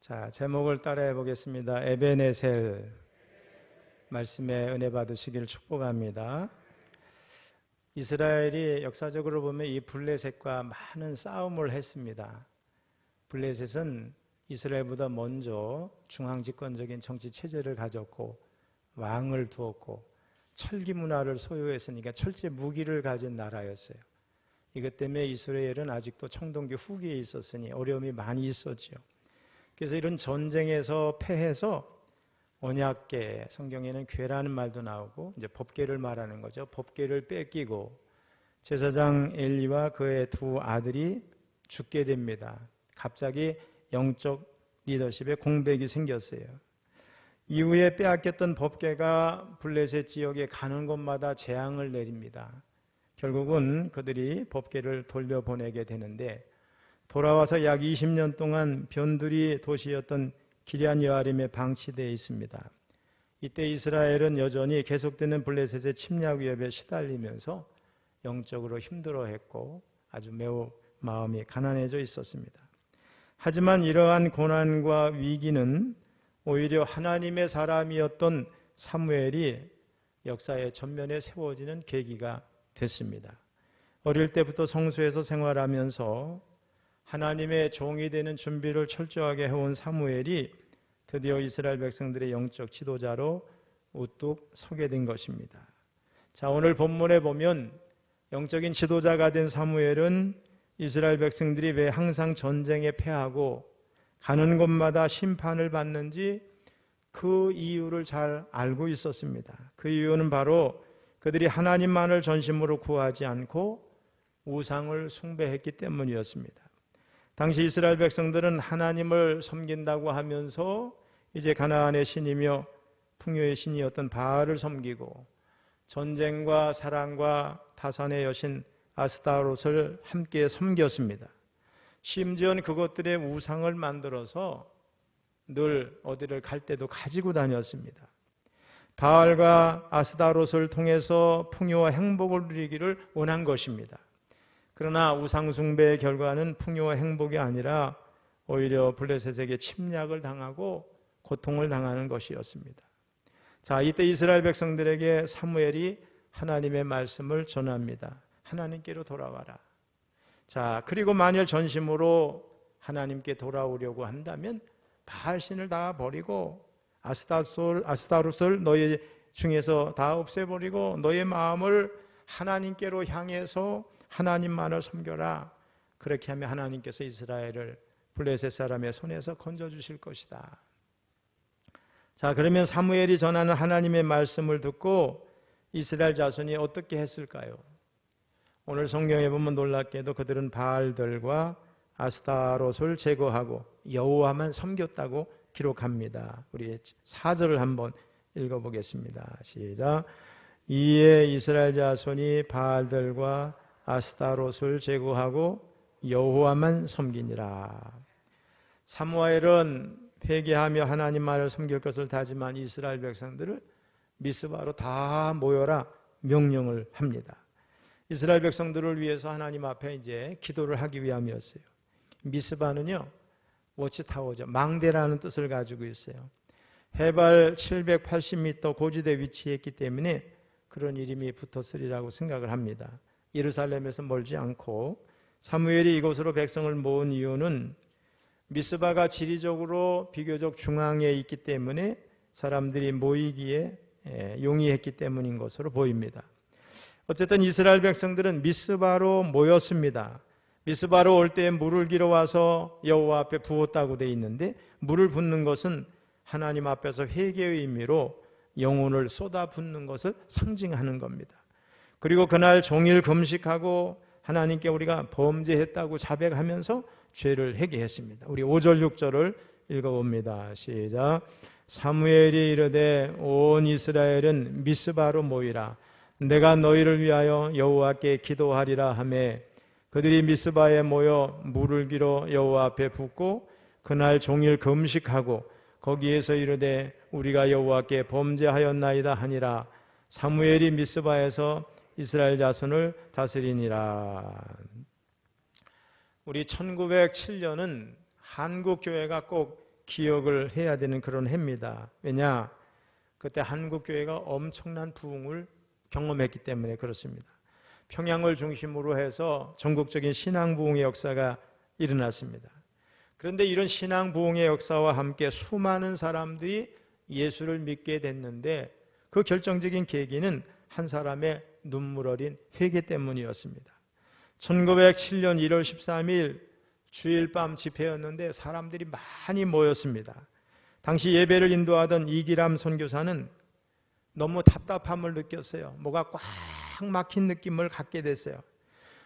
자, 제목을 따라해 보겠습니다. 에베네셀. 말씀에 은혜 받으시기를 축복합니다. 이스라엘이 역사적으로 보면 이 블레셋과 많은 싸움을 했습니다. 블레셋은 이스라엘보다 먼저 중앙집권적인 정치 체제를 가졌고 왕을 두었고 철기 문화를 소유했으니까 철제 무기를 가진 나라였어요. 이것 때문에 이스라엘은 아직도 청동기 후기에 있었으니 어려움이 많이 있었죠. 그래서 이런 전쟁에서 패해서 언약궤, 성경에는 궤라는 말도 나오고 이제 법궤를 말하는 거죠. 법궤를 뺏기고 제사장 엘리와 그의 두 아들이 죽게 됩니다. 갑자기 영적 리더십에 공백이 생겼어요. 이후에 빼앗겼던 법궤가 블레셋 지역에 가는 곳마다 재앙을 내립니다. 결국은 그들이 법궤를 돌려보내게 되는데 돌아와서 약 20년 동안 변두리 도시였던 기럇 여아림에 방치되어 있습니다. 이때 이스라엘은 여전히 계속되는 블레셋의 침략 위협에 시달리면서 영적으로 힘들어했고 아주 매우 마음이 가난해져 있었습니다. 하지만 이러한 고난과 위기는 오히려 하나님의 사람이었던 사무엘이 역사의 전면에 세워지는 계기가 됐습니다. 어릴 때부터 성소에서 생활하면서 하나님의 종이 되는 준비를 철저하게 해온 사무엘이 드디어 이스라엘 백성들의 영적 지도자로 우뚝 서게 된 것입니다. 자, 오늘 본문에 보면 영적인 지도자가 된 사무엘은 이스라엘 백성들이 왜 항상 전쟁에 패하고 가는 곳마다 심판을 받는지 그 이유를 잘 알고 있었습니다. 그 이유는 바로 그들이 하나님만을 전심으로 구하지 않고 우상을 숭배했기 때문이었습니다. 당시 이스라엘 백성들은 하나님을 섬긴다고 하면서 이제 가나안의 신이며 풍요의 신이었던 바알을 섬기고 전쟁과 사랑과 타산의 여신 아스타롯을 함께 섬겼습니다. 심지어는 그것들의 우상을 만들어서 늘 어디를 갈 때도 가지고 다녔습니다. 바알과 아스타롯을 통해서 풍요와 행복을 누리기를 원한 것입니다. 그러나 우상숭배의 결과는 풍요와 행복이 아니라 오히려 블레셋에게 침략을 당하고 고통을 당하는 것이었습니다. 자, 이때 이스라엘 백성들에게 사무엘이 하나님의 말씀을 전합니다. 하나님께로 돌아와라. 자, 그리고 만일 전심으로 하나님께 돌아오려고 한다면 바알신을 다 버리고 아스타롯을 너희 중에서 다 없애버리고 너의 마음을 하나님께로 향해서 하나님만을 섬겨라. 그렇게 하면 하나님께서 이스라엘을 블레셋 사람의 손에서 건져주실 것이다. 자, 그러면 사무엘이 전하는 하나님의 말씀을 듣고 이스라엘 자손이 어떻게 했을까요? 오늘 성경에 보면 놀랍게도 그들은 바알들과 아스타롯을 제거하고 여호와만 섬겼다고 기록합니다. 우리 4절을 한번 읽어보겠습니다. 시작. 이에 이스라엘 자손이 바알들과 아스타롯을 제거하고 여호와만 섬기니라. 사무엘은 회개하며 하나님만을 섬길 것을 다짐한 이스라엘 백성들을 미스바로 다 모여라 명령을 합니다. 이스라엘 백성들을 위해서 하나님 앞에 이제 기도를 하기 위함이었어요. 미스바는요, 워치타워죠. 망대라는 뜻을 가지고 있어요. 해발 780m 고지대에 위치했기 때문에 그런 이름이 붙었으리라고 생각을 합니다. 예루살렘에서 멀지 않고 사무엘이 이곳으로 백성을 모은 이유는 미스바가 지리적으로 비교적 중앙에 있기 때문에 사람들이 모이기에 용이했기 때문인 것으로 보입니다. 어쨌든 이스라엘 백성들은 미스바로 모였습니다. 미스바로 올 때 물을 길어 와서 여호와 앞에 부었다고 되어 있는데 물을 붓는 것은 하나님 앞에서 회개의 의미로 영혼을 쏟아붓는 것을 상징하는 겁니다. 그리고 그날 종일 금식하고 하나님께 우리가 범죄했다고 자백하면서 죄를 회개했습니다. 우리 5절 6절을 읽어봅니다. 시작. 사무엘이 이르되 온 이스라엘은 미스바로 모이라. 내가 너희를 위하여 여호와께 기도하리라 하매 그들이 미스바에 모여 물을 길어 여호와 앞에 붓고 그날 종일 금식하고 거기에서 이르되 우리가 여호와께 범죄하였나이다 하니라. 사무엘이 미스바에서 이스라엘 자손을 다스리니라. 우리 1907년은 한국 교회가 꼭 기억을 해야 되는 그런 해입니다. 왜냐? 그때 한국교회가 엄청난 부흥을 경험했기 때문에 그렇습니다. 평양을 중심으로 해서 전국적인 신앙부흥의 역사가 일어났습니다. 그런데 이런 신앙부흥의 역사와 함께 수많은 사람들이 예수를 믿게 됐는데 그 결정적인 계기는 한 사람의 눈물 어린 회개 때문이었습니다. 1907년 1월 13일 주일 밤 집회였는데 사람들이 많이 모였습니다. 당시 예배를 인도하던 이기람 선교사는 너무 답답함을 느꼈어요. 뭐가 꽉 막힌 느낌을 갖게 됐어요.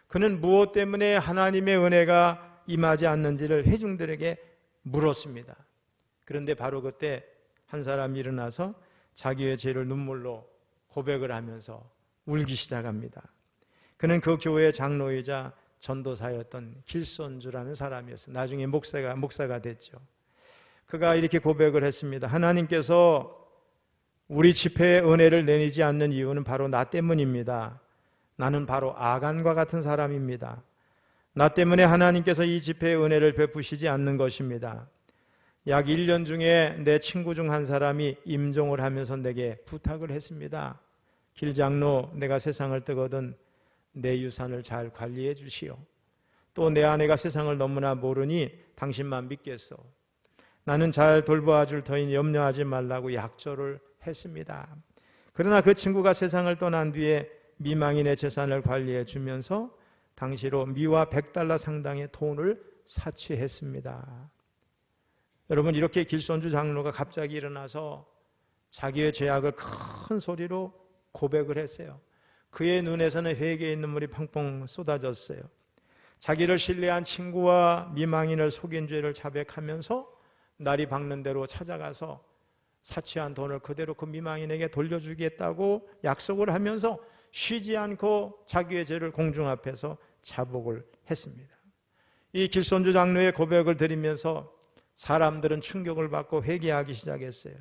그는 무엇 때문에 하나님의 은혜가 임하지 않는지를 회중들에게 물었습니다. 그런데 바로 그때 한 사람이 일어나서 자기의 죄를 눈물로 고백을 하면서 울기 시작합니다. 그는 그 교회의 장로이자 전도사였던 길손주라는 사람이었어요. 나중에 목사가 됐죠. 그가 이렇게 고백을 했습니다. 하나님께서 우리 집회에 은혜를 내리지 않는 이유는 바로 나 때문입니다. 나는 바로 아간과 같은 사람입니다. 나 때문에 하나님께서 이 집회에 은혜를 베푸시지 않는 것입니다. 약 1년 중에 내 친구 중 한 사람이 임종을 하면서 내게 부탁을 했습니다. 길장로, 내가 세상을 뜨거든 내 유산을 잘 관리해 주시오. 또 내 아내가 세상을 너무나 모르니 당신만 믿겠소. 나는 잘 돌보아 줄 터이니 염려하지 말라고 약조를 했습니다. 그러나 그 친구가 세상을 떠난 뒤에 미망인의 재산을 관리해 주면서 당시로 미화 100달러 상당의 돈을 사취했습니다. 여러분, 이렇게 길손주 장로가 갑자기 일어나서 자기의 죄악을 큰 소리로 고백을 했어요. 그의 눈에서는 회개의 눈물이 펑펑 쏟아졌어요. 자기를 신뢰한 친구와 미망인을 속인 죄를 자백하면서 날이 밝는 대로 찾아가서 사취한 돈을 그대로 그 미망인에게 돌려주겠다고 약속을 하면서 쉬지 않고 자기의 죄를 공중 앞에서 자복을 했습니다. 이 길손주 장로의 고백을 들으면서 사람들은 충격을 받고 회개하기 시작했어요.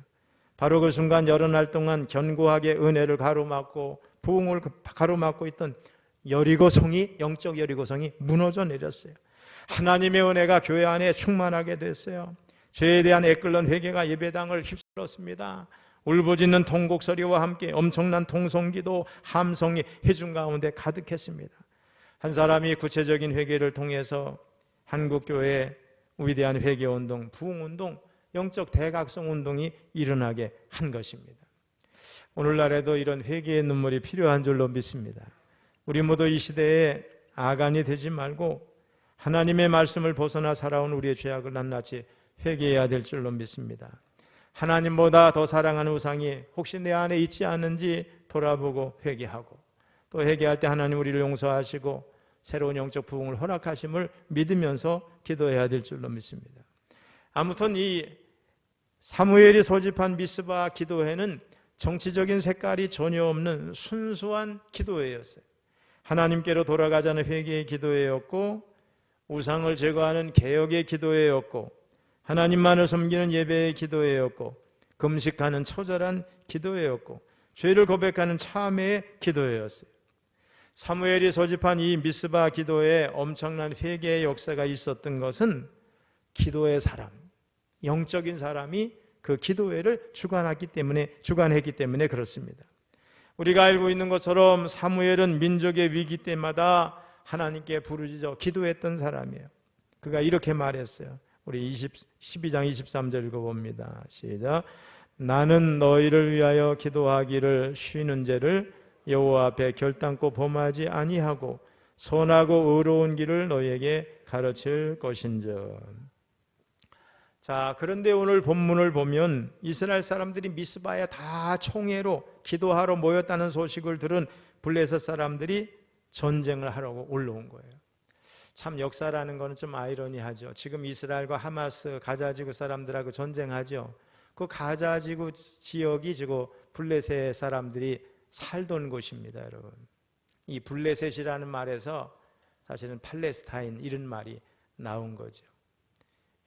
바로 그 순간 여러 날 동안 견고하게 은혜를 가로막고 부흥을 가로막고 있던 여리고성이, 영적 여리고성이 무너져 내렸어요. 하나님의 은혜가 교회 안에 충만하게 됐어요. 죄에 대한 애끓는 회개가 예배당을 휩쓸었습니다. 울부짖는 통곡소리와 함께 엄청난 통성기도, 함성이 회중 가운데 가득했습니다. 한 사람이 구체적인 회개를 통해서 한국교회에 위대한 회개운동, 부흥운동, 영적 대각성운동이 일어나게 한 것입니다. 오늘날에도 이런 회개의 눈물이 필요한 줄로 믿습니다. 우리 모두 이 시대에 아간이 되지 말고 하나님의 말씀을 벗어나 살아온 우리의 죄악을 낱낱이 회개해야 될 줄로 믿습니다. 하나님보다 더 사랑하는 우상이 혹시 내 안에 있지 않은지 돌아보고 회개하고, 또 회개할 때 하나님 우리를 용서하시고 새로운 영적 부흥을 허락하심을 믿으면서 기도해야 될 줄로 믿습니다. 아무튼 이 사무엘이 소집한 미스바 기도회는 정치적인 색깔이 전혀 없는 순수한 기도회였어요. 하나님께로 돌아가자는 회개의 기도회였고, 우상을 제거하는 개혁의 기도회였고, 하나님만을 섬기는 예배의 기도회였고, 금식하는 처절한 기도회였고, 죄를 고백하는 참회의 기도회였어요. 사무엘이 소집한 이 미스바 기도에 엄청난 회개의 역사가 있었던 것은 기도의 사람, 영적인 사람이 그 기도회를 주관했기 때문에 그렇습니다. 우리가 알고 있는 것처럼 사무엘은 민족의 위기 때마다 하나님께 부르짖어 기도했던 사람이에요. 그가 이렇게 말했어요. 우리 12장 23절 읽어봅니다. 시작. 나는 너희를 위하여 기도하기를 쉬는 죄를 여호와 앞에 결단코 범하지 아니하고 선하고 의로운 길을 너희에게 가르칠 것인즉. 자, 그런데 오늘 본문을 보면 이스라엘 사람들이 미스바에 다 총회로 기도하러 모였다는 소식을 들은 블레셋 사람들이 전쟁을 하려고 올라온 거예요. 참 역사라는 거는 좀 아이러니하죠. 지금 이스라엘과 하마스, 가자지구 사람들하고 전쟁하죠. 그 가자지구 지역이 지금 블레셋 사람들이 살던 곳입니다, 여러분. 이 블레셋이라는 말에서 사실은 팔레스타인 이런 말이 나온 거죠.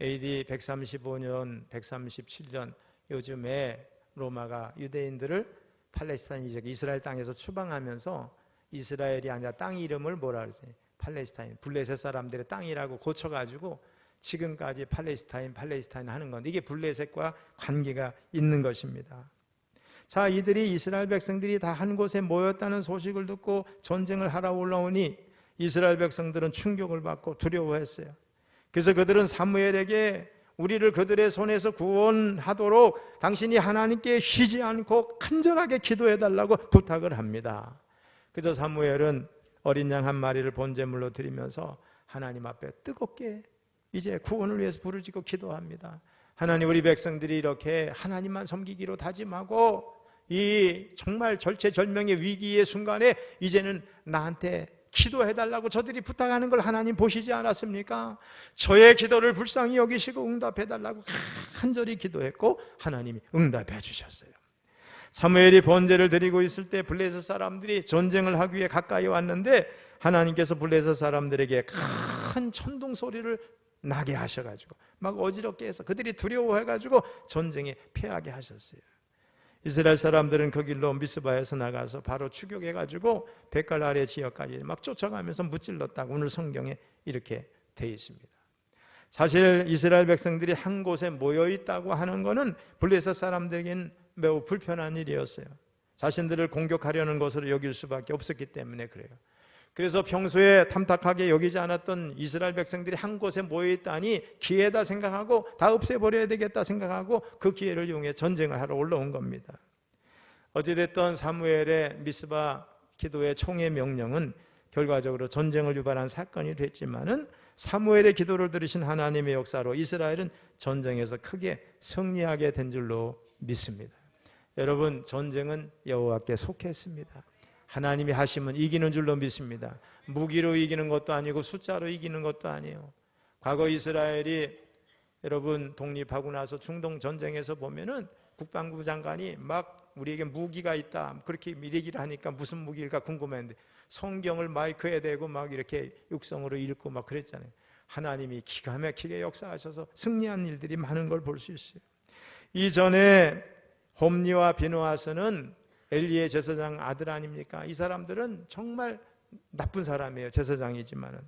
AD 135년, 137년 요즘에 로마가 유대인들을 팔레스타인 지역 이스라엘 땅에서 추방하면서 이스라엘이 아니라 땅 이름을 뭐라 그러지? 팔레스타인, 블레셋 사람들의 땅이라고 고쳐가지고 지금까지 팔레스타인 하는 건데 이게 블레셋과 관계가 있는 것입니다. 자, 이들이 이스라엘 백성들이 다 한 곳에 모였다는 소식을 듣고 전쟁을 하러 올라오니 이스라엘 백성들은 충격을 받고 두려워했어요. 그래서 그들은 사무엘에게 우리를 그들의 손에서 구원하도록 당신이 하나님께 쉬지 않고 간절하게 기도해달라고 부탁을 합니다. 그래서 사무엘은 어린 양 한 마리를 번제물로 드리면서 하나님 앞에 뜨겁게 이제 구원을 위해서 부르짖고 기도합니다. 하나님, 우리 백성들이 이렇게 하나님만 섬기기로 다짐하고 이 정말 절체절명의 위기의 순간에 이제는 나한테 기도해달라고 저들이 부탁하는 걸 하나님 보시지 않았습니까? 저의 기도를 불쌍히 여기시고 응답해달라고 간절히 기도했고 하나님이 응답해 주셨어요. 사무엘이 번제를 드리고 있을 때 블레셋 사람들이 전쟁을 하기 위해 가까이 왔는데 하나님께서 블레셋 사람들에게 큰 천둥 소리를 나게 하셔가지고 막 어지럽게 해서 그들이 두려워해가지고 전쟁에 패하게 하셨어요. 이스라엘 사람들은 그 길로 미스바에서 나가서 바로 추격해가지고 백갈 아래 지역까지 막 쫓아가면서 무찔렀다고 오늘 성경에 이렇게 되어 있습니다. 사실 이스라엘 백성들이 한 곳에 모여 있다고 하는 것은 블레셋 사람들에게는 매우 불편한 일이었어요. 자신들을 공격하려는 것으로 여길 수밖에 없었기 때문에 그래요. 그래서 평소에 탐탁하게 여기지 않았던 이스라엘 백성들이 한 곳에 모여있다니 기회다 생각하고 다 없애버려야 되겠다 생각하고 그 기회를 이용해 전쟁을 하러 올라온 겁니다. 어찌됐든 사무엘의 미스바 기도의 총회 명령은 결과적으로 전쟁을 유발한 사건이 됐지만은 사무엘의 기도를 들으신 하나님의 역사로 이스라엘은 전쟁에서 크게 승리하게 된 줄로 믿습니다. 여러분, 전쟁은 여호와께 속했습니다. 하나님이 하시면 이기는 줄로 믿습니다. 무기로 이기는 것도 아니고 숫자로 이기는 것도 아니에요. 과거 이스라엘이 여러분 독립하고 나서 중동 전쟁에서 보면은 국방부 장관이 막 우리에게 무기가 있다 그렇게 얘기를 하니까 무슨 무기일까 궁금했는데 성경을 마이크에 대고 막 이렇게 육성으로 읽고 막 그랬잖아요. 하나님이 기가 막히게 역사하셔서 승리한 일들이 많은 걸 볼 수 있어요. 이전에 홈리와 비느하스는 엘리의 제사장 아들 아닙니까? 이 사람들은 정말 나쁜 사람이에요. 제사장이지만은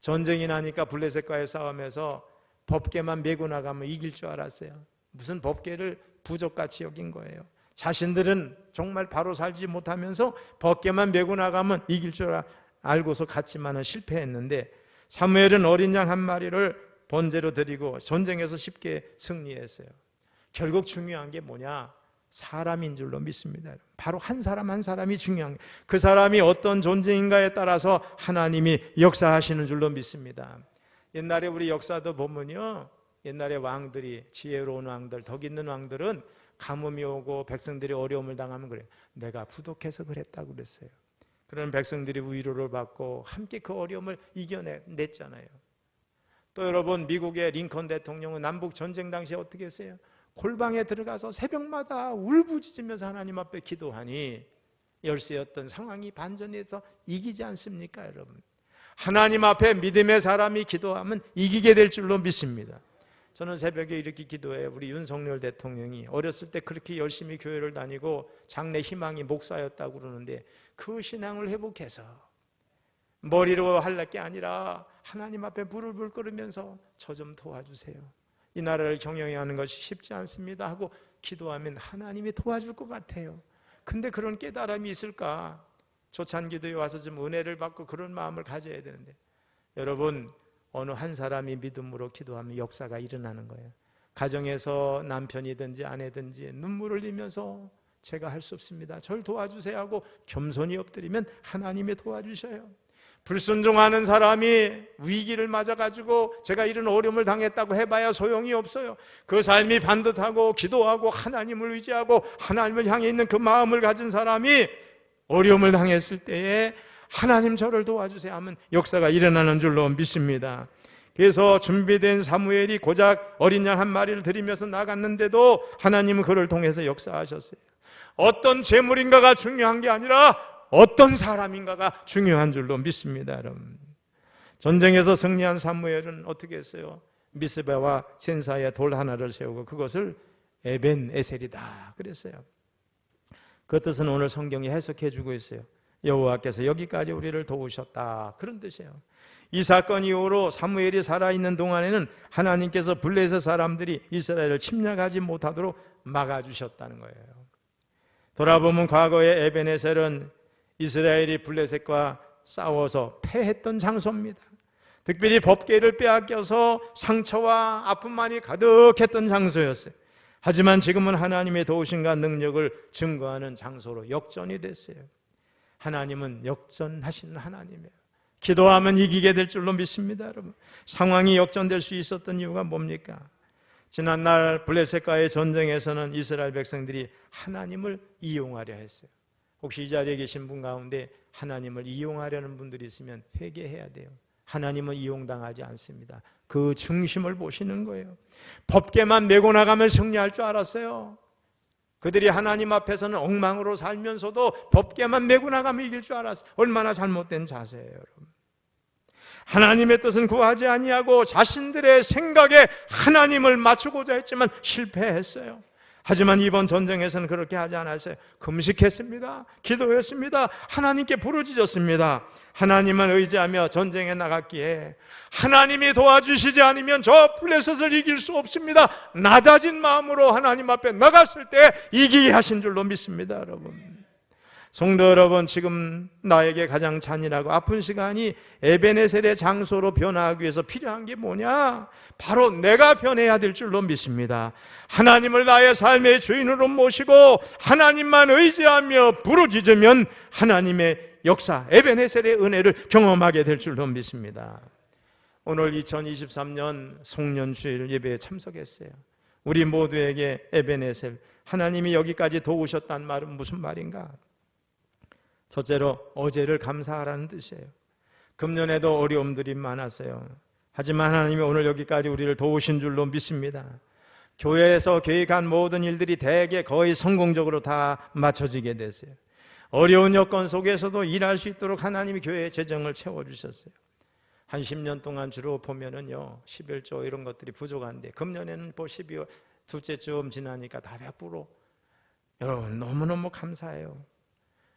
전쟁이 나니까 블레셋과의 싸움에서 법궤만 메고 나가면 이길 줄 알았어요. 무슨 법궤를 부족같이 여긴 거예요. 자신들은 정말 바로 살지 못하면서 법궤만 메고 나가면 이길 줄 알고서 갔지만은 실패했는데 사무엘은 어린 양 한 마리를 번제로 드리고 전쟁에서 쉽게 승리했어요. 결국 중요한 게 뭐냐? 사람인 줄로 믿습니다. 바로 한 사람 한 사람이 중요한 거예요. 그 사람이 어떤 존재인가에 따라서 하나님이 역사하시는 줄로 믿습니다. 옛날에 우리 역사도 보면요, 옛날에 왕들이, 지혜로운 왕들, 덕 있는 왕들은 가뭄이 오고 백성들이 어려움을 당하면 그래요. 내가 부족해서 그랬다고 그랬어요. 그런 백성들이 위로를 받고 함께 그 어려움을 이겨냈잖아요. 또 여러분, 미국의 링컨 대통령은 남북 전쟁 당시에 어떻게 했어요? 골방에 들어가서 새벽마다 울부짖으면서 하나님 앞에 기도하니 열세였던 상황이 반전해서 이기지 않습니까, 여러분? 하나님 앞에 믿음의 사람이 기도하면 이기게 될 줄로 믿습니다. 저는 새벽에 이렇게 기도해요. 우리 윤석열 대통령이 어렸을 때 그렇게 열심히 교회를 다니고 장래 희망이 목사였다고 그러는데 그 신앙을 회복해서 머리로 할 게 아니라 하나님 앞에 부르르 끓으면서 저 좀 도와주세요. 이 나라를 경영해야 하는 것이 쉽지 않습니다 하고 기도하면 하나님이 도와줄 것 같아요. 근데 그런 깨달음이 있을까? 초창기도에 와서 좀 은혜를 받고 그런 마음을 가져야 되는데 여러분, 어느 한 사람이 믿음으로 기도하면 역사가 일어나는 거예요. 가정에서 남편이든지 아내든지 눈물을 흘리면서 제가 할 수 없습니다, 절 도와주세요 하고 겸손히 엎드리면 하나님이 도와주셔요. 불순종하는 사람이 위기를 맞아가지고 제가 이런 어려움을 당했다고 해봐야 소용이 없어요. 그 삶이 반듯하고 기도하고 하나님을 의지하고 하나님을 향해 있는 그 마음을 가진 사람이 어려움을 당했을 때에 하나님 저를 도와주세요 하면 역사가 일어나는 줄로 믿습니다. 그래서 준비된 사무엘이 고작 어린 양 한 마리를 드리면서 나갔는데도 하나님은 그를 통해서 역사하셨어요. 어떤 재물인가가 중요한 게 아니라 어떤 사람인가가 중요한 줄로 믿습니다. 여러분, 전쟁에서 승리한 사무엘은 어떻게 했어요? 미스바와 센사에 돌 하나를 세우고 그것을 에벤 에셀이다 그랬어요. 그 뜻은 오늘 성경이 해석해 주고 있어요. 여호와께서 여기까지 우리를 도우셨다, 그런 뜻이에요. 이 사건 이후로 사무엘이 살아있는 동안에는 하나님께서 블레셋 사람들이 이스라엘을 침략하지 못하도록 막아주셨다는 거예요. 돌아보면 과거에 에벤에셀은 이스라엘이 블레셋과 싸워서 패했던 장소입니다. 특별히 법궤를 빼앗겨서 상처와 아픔만이 가득했던 장소였어요. 하지만 지금은 하나님의 도우심과 능력을 증거하는 장소로 역전이 됐어요. 하나님은 역전하시는 하나님이에요. 기도하면 이기게 될 줄로 믿습니다, 여러분. 상황이 역전될 수 있었던 이유가 뭡니까? 지난날 블레셋과의 전쟁에서는 이스라엘 백성들이 하나님을 이용하려 했어요. 혹시 이 자리에 계신 분 가운데 하나님을 이용하려는 분들이 있으면 회개해야 돼요. 하나님은 이용당하지 않습니다. 그 중심을 보시는 거예요. 법궤만 메고 나가면 승리할 줄 알았어요. 그들이 하나님 앞에서는 엉망으로 살면서도 법궤만 메고 나가면 이길 줄 알았어요. 얼마나 잘못된 자세예요, 여러분. 하나님의 뜻은 구하지 아니하고 자신들의 생각에 하나님을 맞추고자 했지만 실패했어요. 하지만 이번 전쟁에서는 그렇게 하지 않았어요. 금식했습니다. 기도했습니다. 하나님께 부르짖었습니다. 하나님만 의지하며 전쟁에 나갔기에 하나님이 도와주시지 않으면 저 블레셋을 이길 수 없습니다. 낮아진 마음으로 하나님 앞에 나갔을 때 이기게 하신 줄로 믿습니다, 여러분. 성도 여러분, 지금 나에게 가장 잔인하고 아픈 시간이 에베네셀의 장소로 변화하기 위해서 필요한 게 뭐냐? 바로 내가 변해야 될 줄로 믿습니다. 하나님을 나의 삶의 주인으로 모시고 하나님만 의지하며 부르짖으면 하나님의 역사, 에베네셀의 은혜를 경험하게 될 줄로 믿습니다. 오늘 2023년 송년주일 예배에 참석했어요. 우리 모두에게 에베네셀, 하나님이 여기까지 도우셨단 말은 무슨 말인가? 첫째로 어제를 감사하라는 뜻이에요. 금년에도 어려움들이 많았어요. 하지만 하나님이 오늘 여기까지 우리를 도우신 줄로 믿습니다. 교회에서 계획한 모든 일들이 대개 거의 성공적으로 다 맞춰지게 됐어요. 어려운 여건 속에서도 일할 수 있도록 하나님이 교회의 재정을 채워주셨어요. 한 10년 동안 주로 보면은요, 11조 이런 것들이 부족한데 금년에는 12월 둘째쯤 지나니까 다 100%. 여러분 너무너무 감사해요.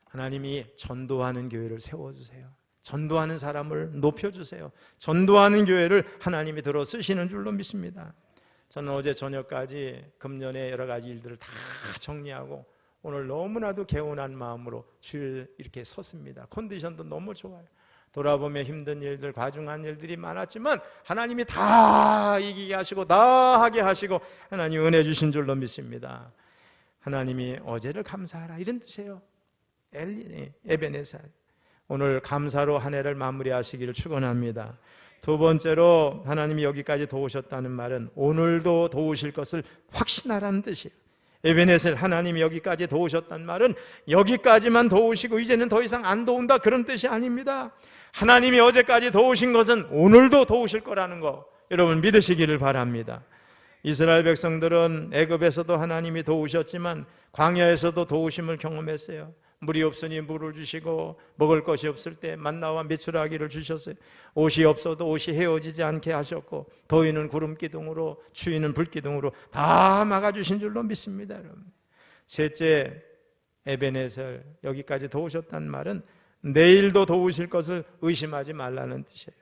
하나님이 전도하는 교회를 세워주세요. 전도하는 사람을 높여주세요. 전도하는 교회를 하나님이 들어 쓰시는 줄로 믿습니다. 저는 어제 저녁까지 금년의 여러 가지 일들을 다 정리하고 오늘 너무나도 개운한 마음으로 주일 이렇게 섰습니다. 컨디션도 너무 좋아요. 돌아보면 힘든 일들, 과중한 일들이 많았지만 하나님이 다 이기게 하시고 다 하게 하시고 하나님 은혜 주신 줄로 믿습니다. 하나님이 어제를 감사하라, 이런 뜻이에요. 에베네셀, 오늘 감사로 한 해를 마무리하시기를 축원합니다. 두 번째로 하나님이 여기까지 도우셨다는 말은 오늘도 도우실 것을 확신하라는 뜻이에요. 에베네셀, 하나님이 여기까지 도우셨다는 말은 여기까지만 도우시고 이제는 더 이상 안 도운다, 그런 뜻이 아닙니다. 하나님이 어제까지 도우신 것은 오늘도 도우실 거라는 거 여러분 믿으시기를 바랍니다. 이스라엘 백성들은 애굽에서도 하나님이 도우셨지만 광야에서도 도우심을 경험했어요. 물이 없으니 물을 주시고 먹을 것이 없을 때 만나와 메추라기를 주셨어요. 옷이 없어도 옷이 헤어지지 않게 하셨고 더위는 구름 기둥으로 추위는 불 기둥으로 다 막아주신 줄로 믿습니다. 여러분. 셋째, 에베네셀, 여기까지 도우셨다는 말은 내일도 도우실 것을 의심하지 말라는 뜻이에요.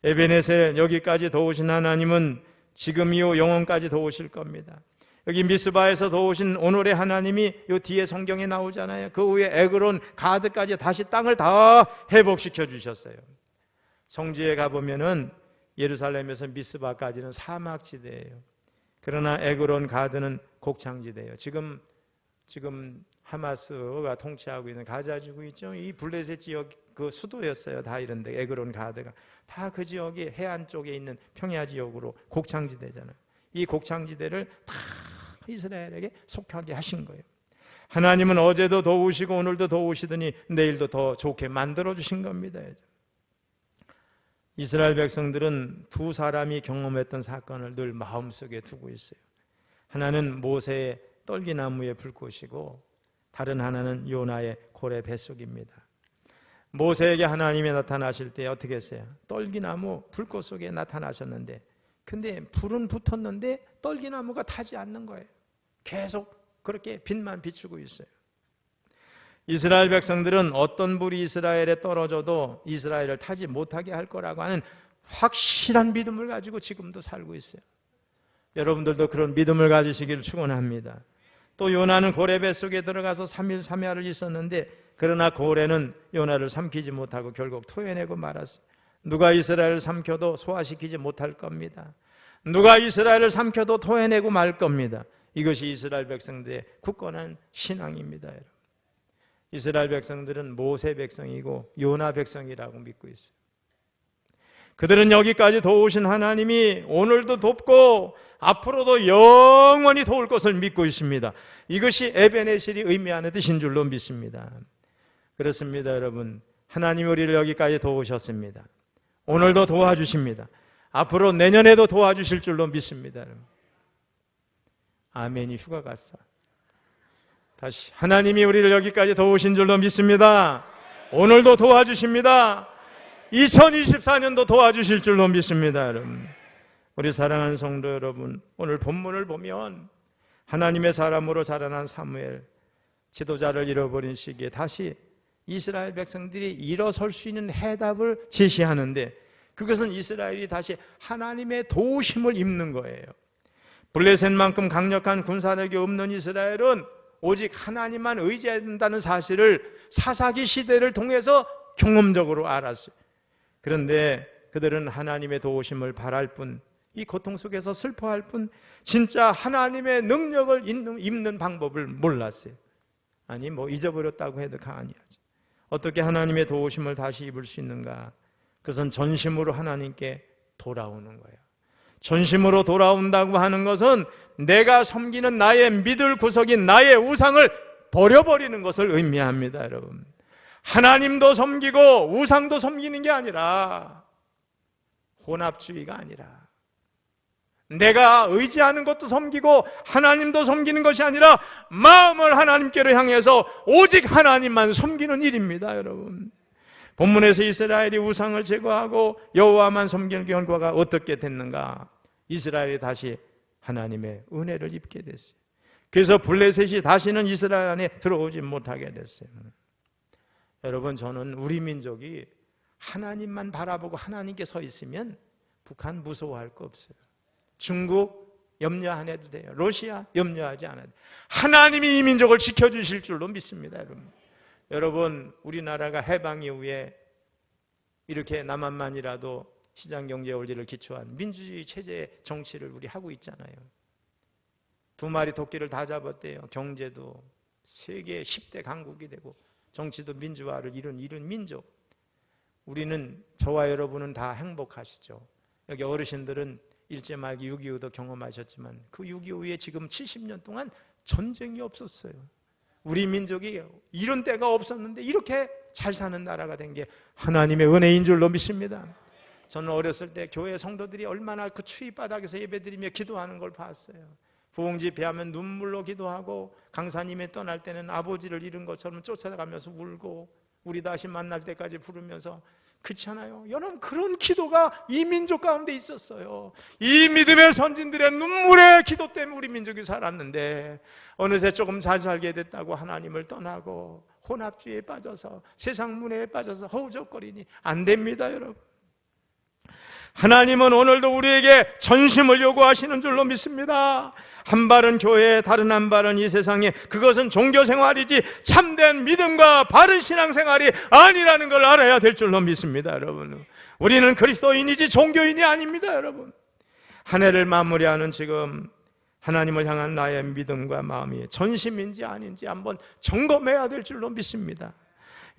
에베네셀, 여기까지 도우신 하나님은 지금 이후 영원까지 도우실 겁니다. 여기 미스바에서 도우신 오늘의 하나님이 이 뒤에 성경에 나오잖아요. 그 후에 에그론, 가드까지 다시 땅을 다 회복시켜 주셨어요. 성지에 가보면은 예루살렘에서 미스바까지는 사막지대예요. 그러나 에그론, 가드는 곡창지대예요. 지금 하마스가 통치하고 있는 가자 지구 있죠. 이 블레셋 지역 그 수도였어요. 다 이런데 에그론, 가드가 다 그 지역이 해안 쪽에 있는 평야 지역으로 곡창지대잖아요. 이 곡창지대를 다 이스라엘에게 속하게 하신 거예요. 하나님은 어제도 도우시고 오늘도 도우시더니 내일도 더 좋게 만들어 주신 겁니다. 이스라엘 백성들은 두 사람이 경험했던 사건을 늘 마음속에 두고 있어요. 하나는 모세의 떨기나무의 불꽃이고 다른 하나는 요나의 고래 뱃속입니다. 모세에게 하나님이 나타나실 때 어떻게 했어요? 떨기나무 불꽃 속에 나타나셨는데 근데 불은 붙었는데 떨기나무가 타지 않는 거예요. 계속 그렇게 빛만 비추고 있어요. 이스라엘 백성들은 어떤 불이 이스라엘에 떨어져도 이스라엘을 타지 못하게 할 거라고 하는 확실한 믿음을 가지고 지금도 살고 있어요. 여러분들도 그런 믿음을 가지시기를 축원합니다. 또 요나는 고래 뱃속에 들어가서 3일 3야를 있었는데 그러나 고래는 요나를 삼키지 못하고 결국 토해내고 말았어요. 누가 이스라엘을 삼켜도 소화시키지 못할 겁니다. 누가 이스라엘을 삼켜도 토해내고 말 겁니다. 이것이 이스라엘 백성들의 굳건한 신앙입니다. 여러분. 이스라엘 백성들은 모세 백성이고 요나 백성이라고 믿고 있어요. 그들은 여기까지 도우신 하나님이 오늘도 돕고 앞으로도 영원히 도울 것을 믿고 있습니다. 이것이 에베네셀이 의미하는 뜻인 줄로 믿습니다. 그렇습니다, 여러분. 하나님이 우리를 여기까지 도우셨습니다. 오늘도 도와주십니다. 앞으로 내년에도 도와주실 줄로 믿습니다. 여러분. 아멘이 휴가 갔어. 다시 하나님이 우리를 여기까지 도우신 줄로 믿습니다. 오늘도 도와주십니다. 2024년도 도와주실 줄로 믿습니다. 여러분, 우리 사랑하는 성도 여러분, 오늘 본문을 보면 하나님의 사람으로 자라난 사무엘, 지도자를 잃어버린 시기에 다시 이스라엘 백성들이 일어설 수 있는 해답을 제시하는데 그것은 이스라엘이 다시 하나님의 도우심을 입는 거예요. 블레셋만큼 강력한 군사력이 없는 이스라엘은 오직 하나님만 의지해야 된다는 사실을 사사기 시대를 통해서 경험적으로 알았어요. 그런데 그들은 하나님의 도우심을 바랄 뿐, 이 고통 속에서 슬퍼할 뿐, 진짜 하나님의 능력을 입는 방법을 몰랐어요. 아니 잊어버렸다고 해도 아니야죠. 어떻게 하나님의 도우심을 다시 입을 수 있는가? 그것은 전심으로 하나님께 돌아오는 거예요. 전심으로 돌아온다고 하는 것은 내가 섬기는 나의 믿을 구석인 나의 우상을 버려버리는 것을 의미합니다. 여러분, 하나님도 섬기고 우상도 섬기는 게 아니라 혼합주의가 아니라 내가 의지하는 것도 섬기고 하나님도 섬기는 것이 아니라 마음을 하나님께로 향해서 오직 하나님만 섬기는 일입니다. 여러분, 본문에서 이스라엘이 우상을 제거하고 여호와만 섬기는 결과가 어떻게 됐는가? 이스라엘이 다시 하나님의 은혜를 입게 됐어요. 그래서 블레셋이 다시는 이스라엘 안에 들어오지 못하게 됐어요. 여러분, 저는 우리 민족이 하나님만 바라보고 하나님께 서 있으면 북한 무서워할 거 없어요. 중국 염려 안 해도 돼요. 러시아 염려하지 않아도 돼요. 하나님이 이 민족을 지켜주실 줄로 믿습니다. 여러분, 우리나라가 해방 이후에 이렇게 남한만이라도 시장경제 원리를 기초한 민주주의 체제 정치를 우리 하고 있잖아요. 2마리 토끼를 다 잡았대요. 경제도 세계 10대 강국이 되고 정치도 민주화를 이룬 민족. 우리는, 저와 여러분은 다 행복하시죠. 여기 어르신들은 일제말기 6.25도 경험하셨지만 그 6.25에 지금 70년 동안 전쟁이 없었어요. 우리 민족이 이런 때가 없었는데 이렇게 잘 사는 나라가 된 게 하나님의 은혜인 줄로 믿습니다. 저는 어렸을 때 교회 성도들이 얼마나 그 추위 바닥에서 예배드리며 기도하는 걸 봤어요. 부흥 집회하면 눈물로 기도하고 강사님이 떠날 때는 아버지를 잃은 것처럼 쫓아가면서 울고 우리 다시 만날 때까지 부르면서, 그렇잖아요. 여러분, 그런 기도가 이 민족 가운데 있었어요. 이 믿음의 선진들의 눈물의 기도 때문에 우리 민족이 살았는데 어느새 조금 잘 살게 됐다고 하나님을 떠나고 혼합주의에 빠져서 세상 문화에 빠져서 허우적거리니 안 됩니다. 여러분, 하나님은 오늘도 우리에게 전심을 요구하시는 줄로 믿습니다. 한 발은 교회에, 다른 한 발은 이 세상에. 그것은 종교생활이지 참된 믿음과 바른 신앙생활이 아니라는 걸 알아야 될 줄로 믿습니다. 여러분, 우리는 그리스도인이지 종교인이 아닙니다. 여러분, 한 해를 마무리하는 지금 하나님을 향한 나의 믿음과 마음이 전심인지 아닌지 한번 점검해야 될 줄로 믿습니다.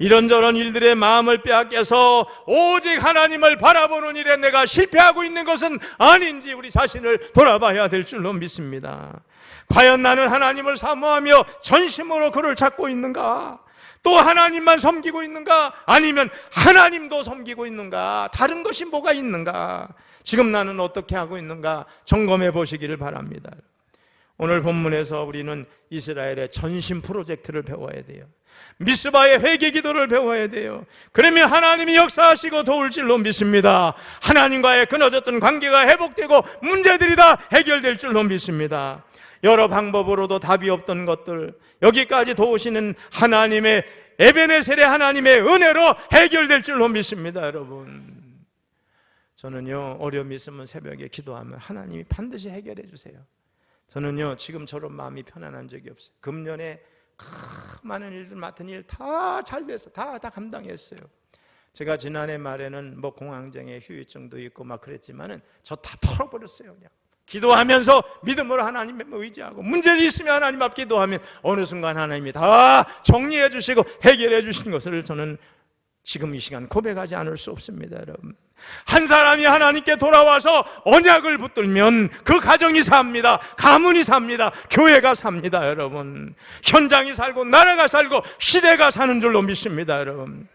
이런저런 일들의 마음을 빼앗겨서 오직 하나님을 바라보는 일에 내가 실패하고 있는 것은 아닌지 우리 자신을 돌아봐야 될 줄로 믿습니다. 과연 나는 하나님을 사모하며 전심으로 그를 찾고 있는가? 또 하나님만 섬기고 있는가? 아니면 하나님도 섬기고 있는가? 다른 것이 뭐가 있는가? 지금 나는 어떻게 하고 있는가? 점검해 보시기를 바랍니다. 오늘 본문에서 우리는 이스라엘의 전심 프로젝트를 배워야 돼요. 미스바의 회개 기도를 배워야 돼요. 그러면 하나님이 역사하시고 도울 줄로 믿습니다. 하나님과의 끊어졌던 관계가 회복되고 문제들이 다 해결될 줄로 믿습니다. 여러 방법으로도 답이 없던 것들, 여기까지 도우시는 하나님의 에베네셀의 하나님의 은혜로 해결될 줄로 믿습니다. 여러분, 저는요 어려움이 있으면 새벽에 기도하면 하나님이 반드시 해결해 주세요. 저는요 지금처럼 마음이 편안한 적이 없어요. 금년에 많은 일들 맡은 일 다 잘 돼서 다 감당했어요. 제가 지난해 말에는 뭐 공황장애 후유증도 있고 막 그랬지만은 저 다 털어버렸어요. 그냥 기도하면서 믿음으로 하나님에 의지하고 문제는 있으면 하나님 앞 기도하면 어느 순간 하나님이 다 정리해 주시고 해결해 주신 것을 저는 지금 이 시간 고백하지 않을 수 없습니다. 여러분, 한 사람이 하나님께 돌아와서 언약을 붙들면 그 가정이 삽니다. 가문이 삽니다. 교회가 삽니다. 여러분, 현장이 살고 나라가 살고 시대가 사는 줄로 믿습니다. 여러분,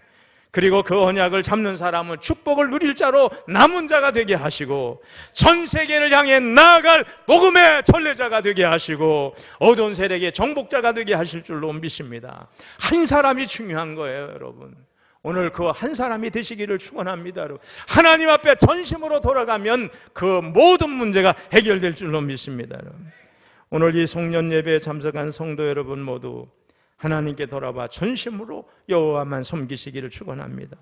그리고 그 언약을 잡는 사람은 축복을 누릴 자로 남은 자가 되게 하시고 전 세계를 향해 나아갈 복음의 전례자가 되게 하시고 어두운 세력의 정복자가 되게 하실 줄로 믿습니다. 한 사람이 중요한 거예요. 여러분, 오늘 그 한 사람이 되시기를 축원합니다. 여러분, 하나님 앞에 전심으로 돌아가면 그 모든 문제가 해결될 줄로 믿습니다. 여러분, 오늘 이 송년 예배에 참석한 성도 여러분 모두 하나님께 돌아와 전심으로 여호와만 섬기시기를 축원합니다.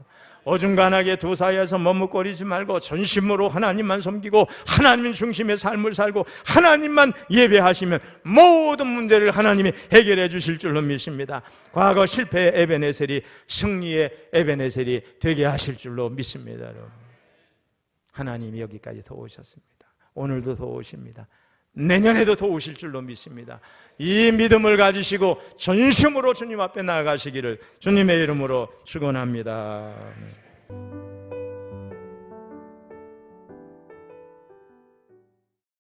어중간하게 두 사이에서 머뭇거리지 말고 전심으로 하나님만 섬기고 하나님 중심의 삶을 살고 하나님만 예배하시면 모든 문제를 하나님이 해결해 주실 줄로 믿습니다. 과거 실패의 에베네셀이 승리의 에베네셀이 되게 하실 줄로 믿습니다. 여러분, 하나님이 여기까지 도우셨습니다. 오늘도 도우십니다. 내년에도 도우실 줄로 믿습니다. 이 믿음을 가지시고 전심으로 주님 앞에 나아가시기를 주님의 이름으로 축원합니다.